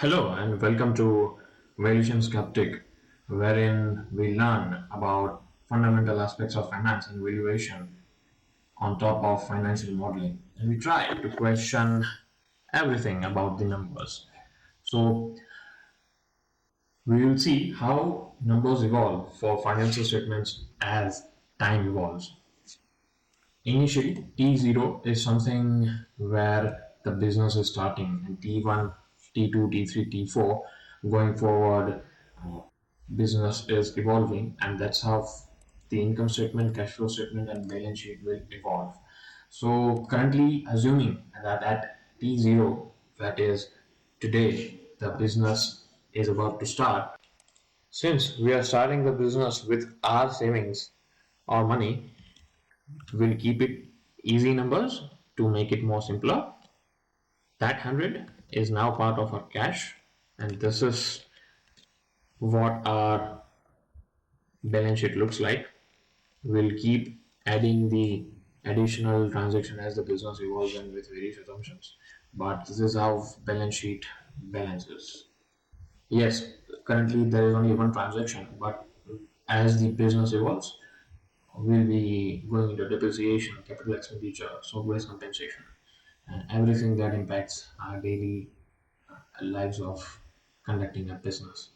Hello and welcome to Valuation Skeptic, wherein we learn about fundamental aspects of finance and valuation on top of financial modeling. And we try to question everything about the numbers. So we will see how numbers evolve for financial statements as time evolves. Initially, T0 is something where the business is starting, and T1, T2, T3, T4 going forward, business is evolving, and that's how the income statement, cash flow statement, and balance sheet will evolve. So, currently, assuming that at T0, that is today, the business is about to start, since we are starting the business with our savings or money, we'll keep it easy numbers to make it more simpler. That 100 is now part of our cash, and this is what our balance sheet looks like. We'll keep adding the additional transaction as the business evolves and with various assumptions, but this is how balance sheet balances. Yes, currently there is only one transaction, but as the business evolves, we'll be going into depreciation, capital expenditure, software compensation, and everything that impacts our daily lives of conducting a business.